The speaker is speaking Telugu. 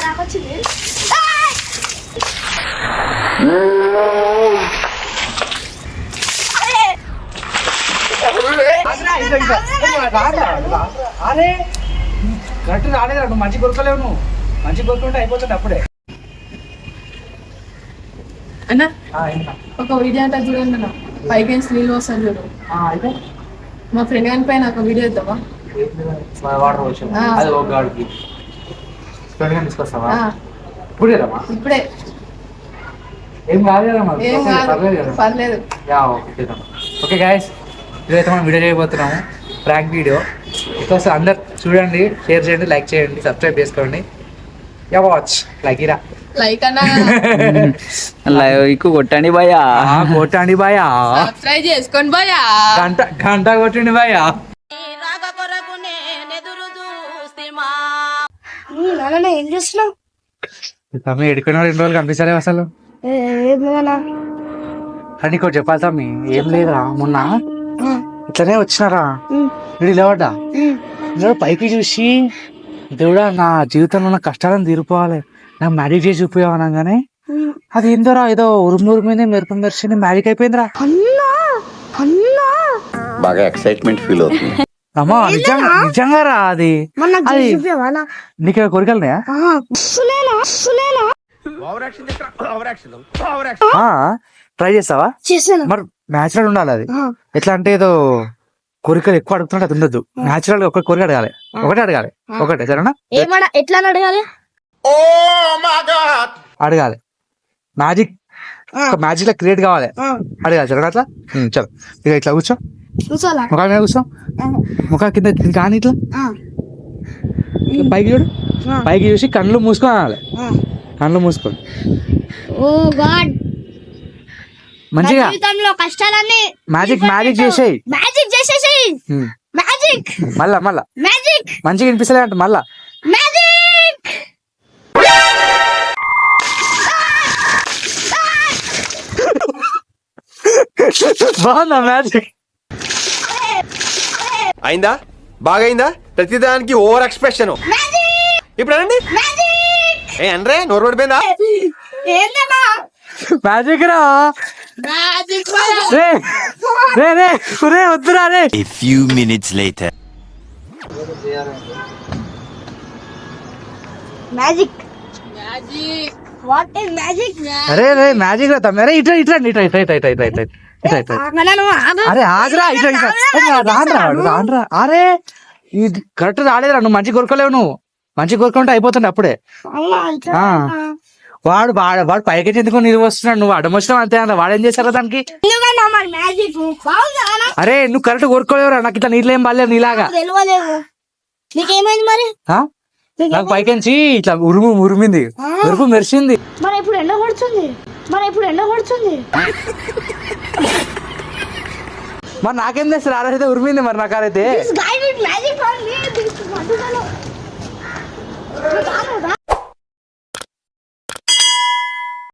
నాకు వచ్చింది. అరే గట్టు రాలేదు, నువ్వు మంచి కొనుక్కోలేవు, నువ్వు మంచి కొనుక్కుంటే అయిపోతుంది అప్పుడే. అన్న ఒక వీడియో అంటే చూడండి అన్న, పైకి నీళ్ళు వస్తాను చూడు. అయితే మా ఫ్రెండ్ గారి పైన ఒక వీడియో ఇద్దామా? వాటర్ వచ్చాము, అది ఒక గాడికి తీసుకొస్తావా? ఇప్పుడే ఏం కాదు, పర్లేదు. ఓకే గైస్, ఇదైతే మనం వీడియో చేయబోతున్నాము, ప్రాంక్ వీడియో. బికాస్ అందరు చూడండి, షేర్ చేయండి, లైక్ చేయండి, సబ్స్క్రైబ్ చేసుకోండి. యా వాచ్ లైక్ లైక్ అన్నా లైక్ కొట్టండి భయ్యా, కొట్టండి భయ్యా, సబ్స్క్రైబ్ చేసుకోండి భయ్యా, గంట కొట్టండి భయ్యా. ఏం చేస్తున్నావు? తమ్మి ఎడుకున్నా 2 రోజులు కనిపిస్తారే అసలు. అని నీకు చెప్పాలి తమ్మి, ఏం లేదురా, మొన్న ఇట్లనే వచ్చినారా, వీడు లేవడ్డా, పైకి చూసి దేవుడా నా జీవితంలో ఉన్న కష్టాలను తీరిపోవాలి, నాకు మ్యాజిక్ చేసి చూపించావు అనగానే అది ఏందోరా, ఏదో ఉరుమురు మీద మెరుపు మెరిచి మ్యాజిక్ అయిపోయిందిరా. బాగా ఎక్సైట్మెంట్ ఫీల్ అవుతుంది. అమ్మా నిజంగా రా, అది నీకు కోరికలున్నాయా? ట్రై చేస్తావా? మరి న్యాచురల్ ఉండాలి అది. ఎట్లా అంటే ఏదో కోరికలు ఎక్కువ అడుగుతున్నట్టు అది ఉండదు, న్యాచురల్ ఒక కోరిక అడగాలి, ఒకటే అడగాలి, ఒకటే సరేనా? ఎట్లా అడగాలి? అడగాలి, మ్యాజిక్ మ్యాజిక్ లా క్రియేట్ కావాలి, అడగాలి సరేనా? అట్లా చలో, ఇక ఇట్లా కూర్చో, ముఖాల మీద కూర్చో, ముఖా కింద కానీ ఇట్లా పైకి చూడు, పైకి చూసి కళ్ళు మూసుకొని అనాలి, కళ్ళు మూసుకొని మంచిగా కష్టాలన్నీ మ్యాజిక్ చేసేయి, మళ్ళా మంచిగా వినిపిస్తలే అంట, మళ్ళా బాగుందా మ్యాజిక్? అయిందా? బాగైందా? ప్రతిదానికి ఓవర్ ఎక్స్ప్రెషన్. ఇప్పుడు అనండి, ఏ అనరే, నోరు పడిపోయిందా? మ్యాజిక్ రా, రే వద్దురా రే. A few minutes later. Magic what is magic? అరే మ్యాజిక్ రా తమ్మి, అరే ఇట్లా అరే ఆగరా, రాన్రా. అరే ఇది కరెక్ట్ రాలేదురా, నువ్వు మంచి కొనుక్కోలేవు, నువ్వు మంచి కొనుక్కుంటే అయిపోతుంది అప్పుడే. వాడు పైకి ఎందుకు నీరు వస్తున్నాడు, నువ్వు అడ్డం వచ్చినావు అంతే అన్న, వాడేం చేశారా దానికి? అరే నువ్వు కరెక్ట్ కొనుక్కోలేవురా, నాకు ఇట్లా నీళ్ళు ఏం బాగాలేదు నీలాగా. నీకేమైంది మరి? నాకు పైకించి ఇట్లా ఉరిమింది, ఉరుపు మెరిసింది. మరి ఇప్పుడు ఎండ కొడుతుంది, మరి నాకేం చేస్తారు, ఆరైతే ఉరిమింది, మరి నాకైతే మ్యాజిక్